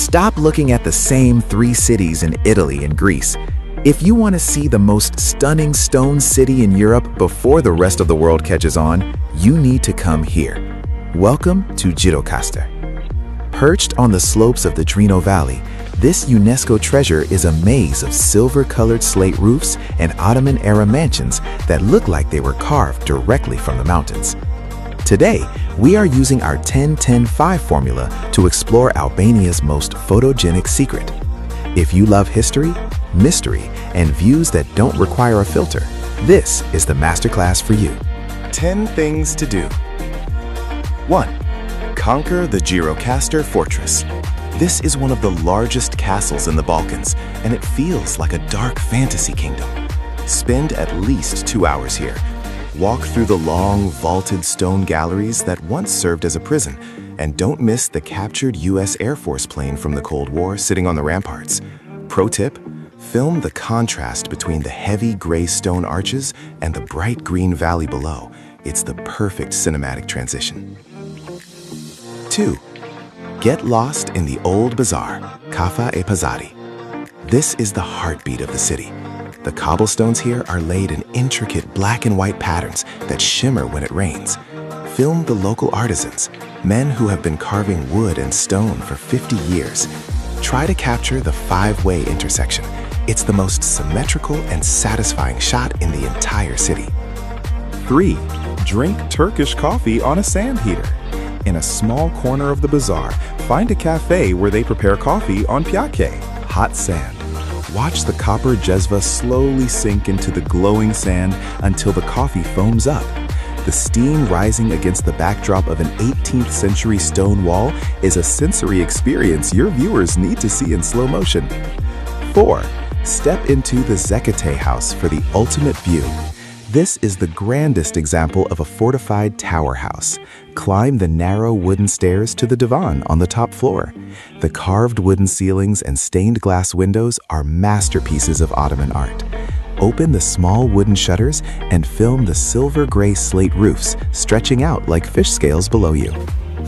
Stop looking at the same three cities in Italy and Greece. If you want to see the most stunning stone city in Europe before the rest of the world catches on, you need to come here. Welcome to Gjirokastër. Perched on the slopes of the Drino Valley, this UNESCO treasure is a maze of silver-colored slate roofs and Ottoman-era mansions that look like they were carved directly from the mountains. Today, we are using our 10-10-5 formula to explore Albania's most photogenic secret. If you love history, mystery, and views that don't require a filter, this is the masterclass for you. 10 things to do. 1. Conquer the Gjirokastër Fortress. This is one of the largest castles in the Balkans, and it feels like a dark fantasy kingdom. Spend at least 2 hours here. Walk through the long, vaulted stone galleries that once served as a prison, and don't miss the captured U.S. Air Force plane from the Cold War sitting on the ramparts. Pro tip: film the contrast between the heavy gray stone arches and the bright green valley below. It's the perfect cinematic transition. 2. Get lost in the Old Bazaar, Kafa e Pazari. This is the heartbeat of the city. The cobblestones here are laid in intricate black and white patterns that shimmer when it rains. Film the local artisans, men who have been carving wood and stone for 50 years. Try to capture the five-way intersection. It's the most symmetrical and satisfying shot in the entire city. 3. Drink Turkish coffee on a sand heater. In a small corner of the bazaar, find a cafe where they prepare coffee on piake, hot sand. Watch the copper jezva slowly sink into the glowing sand until the coffee foams up. The steam rising against the backdrop of an 18th century stone wall is a sensory experience your viewers need to see in slow motion. 4. Step into the Zekete house for the ultimate view. This is the grandest example of a fortified tower house. Climb the narrow wooden stairs to the divan on the top floor. The carved wooden ceilings and stained glass windows are masterpieces of Ottoman art. Open the small wooden shutters and film the silver-gray slate roofs stretching out like fish scales below you.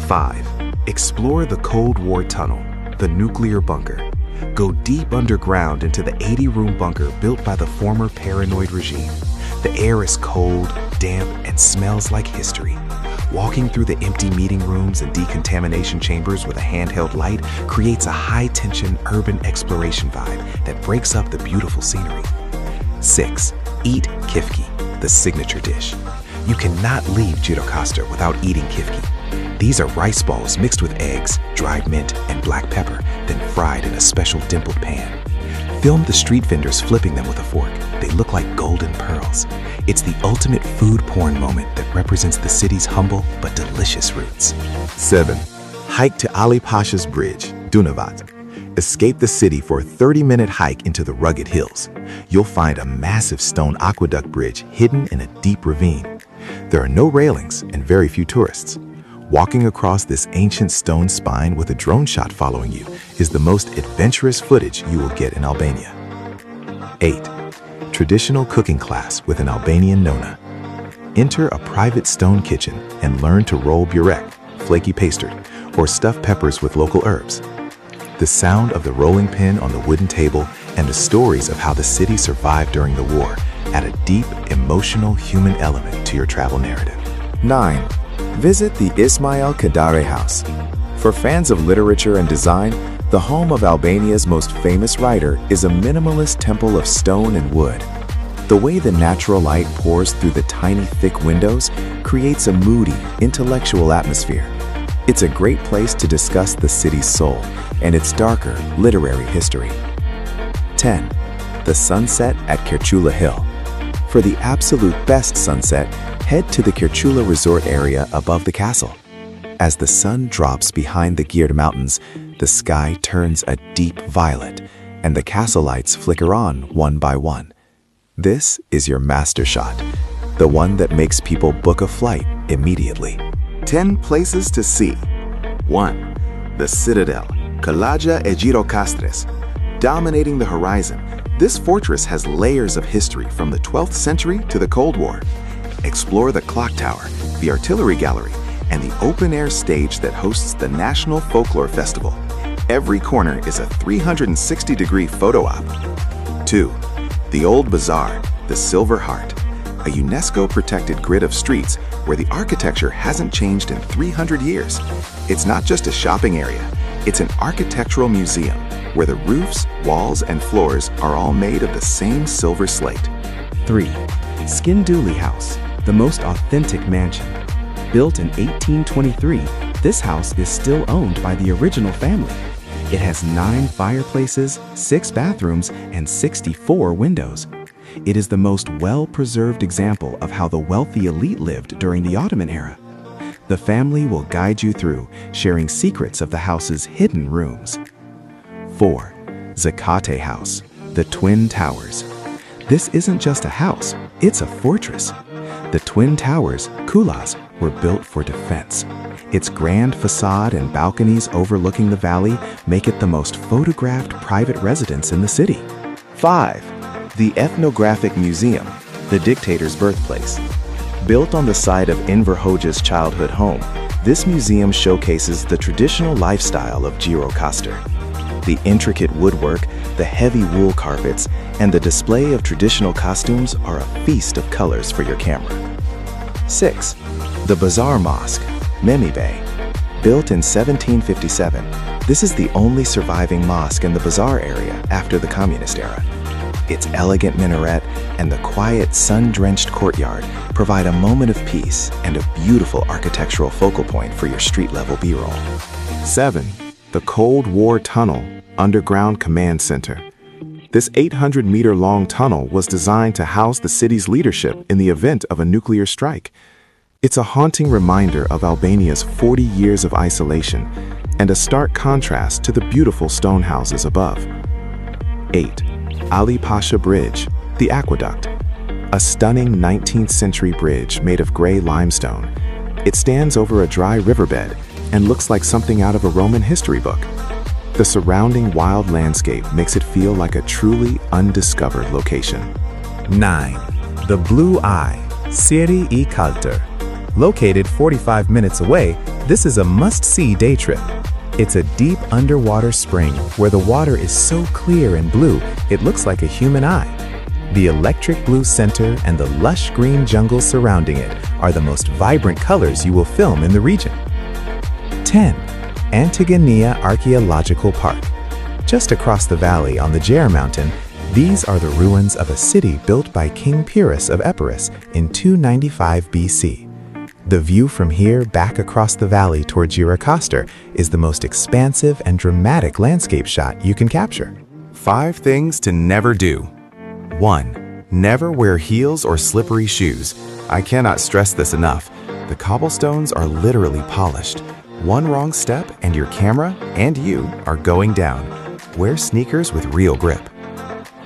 5. Explore the Cold War tunnel, the nuclear bunker. Go deep underground into the 80-room bunker built by the former paranoid regime. The air is cold, damp, and smells like history. Walking through the empty meeting rooms and decontamination chambers with a handheld light creates a high-tension urban exploration vibe that breaks up the beautiful scenery. 6. Eat kifki, the signature dish. You cannot leave Gjirokastër without eating kifki. These are rice balls mixed with eggs, dried mint, and black pepper, then fried in a special dimpled pan. Film the street vendors flipping them with a fork. They look like golden pearls. It's the ultimate food porn moment that represents the city's humble but delicious roots. 7. Hike to Ali Pasha's Bridge, Drino Valley. Escape the city for a 30-minute hike into the rugged hills. You'll find a massive stone aqueduct bridge hidden in a deep ravine. There are no railings and very few tourists. Walking across this ancient stone spine with a drone shot following you is the most adventurous footage you will get in Albania. 8. Traditional cooking class with an Albanian nonna. Enter a private stone kitchen and learn to roll burek, flaky pastry, or stuff peppers with local herbs. The sound of the rolling pin on the wooden table and the stories of how the city survived during the war add a deep, emotional human element to your travel narrative. 9. Visit the Ismail Kadare House. For fans of literature and design, the home of Albania's most famous writer is a minimalist temple of stone and wood. The way the natural light pours through the tiny, thick windows creates a moody, intellectual atmosphere. It's a great place to discuss the city's soul and its darker, literary history. 10. The sunset at Kërçula Hill. For the absolute best sunset, head to the Kërçula Resort area above the castle. As the sun drops behind the Gjirokastër Mountains, the sky turns a deep violet, and the castle lights flicker on one by one. This is your master shot, the one that makes people book a flight immediately. 10 places to see. 1. The Citadel, Kalaja e Gjirokastërës. Dominating the horizon, this fortress has layers of history from the 12th century to the Cold War. Explore the clock tower, the artillery gallery, and the open-air stage that hosts the National Folklore Festival. Every corner is a 360-degree photo op. 2. The Old Bazaar, the Silver Heart, a UNESCO-protected grid of streets where the architecture hasn't changed in 300 years. It's not just a shopping area, it's an architectural museum where the roofs, walls, and floors are all made of the same silver slate. 3. Skinduli House, the most authentic mansion. Built in 1823, this house is still owned by the original family. It has 9 fireplaces, 6 bathrooms, and 64 windows. It is the most well-preserved example of how the wealthy elite lived during the Ottoman-era. The family will guide you through, sharing secrets of the house's hidden rooms. 4. Zakate House, the Twin Towers. This isn't just a house, it's a fortress. The Twin Towers, kulas, were built for defense. Its grand facade and balconies overlooking the valley make it the most photographed private residence in the city. 5. The Ethnographic Museum, the dictator's birthplace. Built on the site of Enver Hoxha's childhood home, this museum showcases the traditional lifestyle of Gjirokastër. The intricate woodwork, the heavy wool carpets, and the display of traditional costumes are a feast of colors for your camera. 6. The Bazaar Mosque, Memi Bey. Built in 1757, this is the only surviving mosque in the Bazaar area after the Communist era. Its elegant minaret and the quiet, sun-drenched courtyard provide a moment of peace and a beautiful architectural focal point for your street-level B-roll. 7. The Cold War Tunnel, Underground Command Center. This 800-meter-long tunnel was designed to house the city's leadership in the event of a nuclear strike. It's a haunting reminder of Albania's 40 years of isolation and a stark contrast to the beautiful stone houses above. 8. Ali Pasha Bridge, the aqueduct. A stunning 19th-century bridge made of gray limestone. It stands over a dry riverbed and looks like something out of a Roman history book. The surrounding wild landscape makes it feel like a truly undiscovered location. 9. The Blue Eye, Gjirokastër. Located 45 minutes away, this is a must-see day trip. It's a deep underwater spring where the water is so clear and blue it looks like a human eye. The electric blue center and the lush green jungle surrounding it are the most vibrant colors you will film in the region. 10. Antigoniya Archaeological Park. Just across the valley on the Gjirokastër Mountain, these are the ruins of a city built by King Pyrrhus of Epirus in 295 BC. The view from here back across the valley toward Gjirokastër is the most expansive and dramatic landscape shot you can capture. 5 things to never do. 1. Never wear heels or slippery shoes. I cannot stress this enough. The cobblestones are literally polished. One wrong step and your camera and you are going down. Wear sneakers with real grip.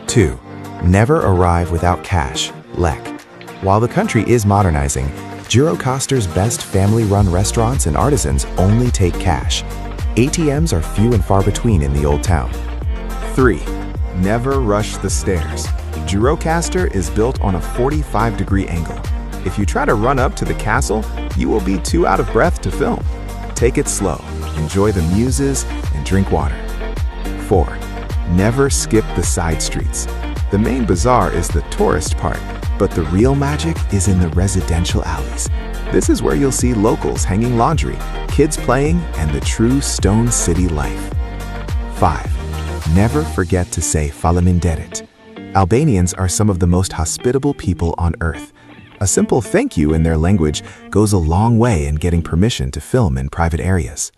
2. Never arrive without cash, lek. While the country is modernizing, Gjirokastër's best family-run restaurants and artisans only take cash. ATMs are few and far between in the old town. 3. Never rush the stairs. Gjirokastër is built on a 45-degree angle. If you try to run up to the castle, you will be too out of breath to film. Take it slow, enjoy the muses, and drink water. 4. Never skip the side streets. The main bazaar is the tourist part, but the real magic is in the residential alleys. This is where you'll see locals hanging laundry, kids playing, and the true Stone City life. 5. Never forget to say faleminderit. Albanians are some of the most hospitable people on earth. A simple thank you in their language goes a long way in getting permission to film in private areas.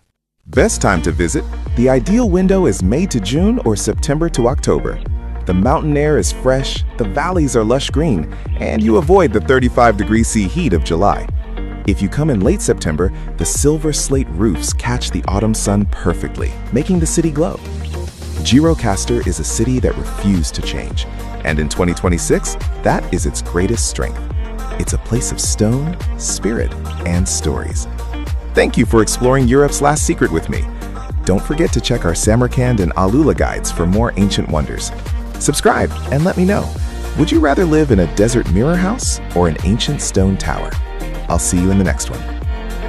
Best time to visit? The ideal window is May to June or September to October. The mountain air is fresh, the valleys are lush green, and you avoid the 35-degree C heat of July. If you come in late September, the silver slate roofs catch the autumn sun perfectly, making the city glow. Gjirokastër is a city that refused to change, and in 2026, that is its greatest strength. It's a place of stone, spirit, and stories. Thank you for exploring Europe's last secret with me. Don't forget to check our Samarkand and Alula guides for more ancient wonders. Subscribe and let me know. Would you rather live in a desert mirror house or an ancient stone tower? I'll see you in the next one.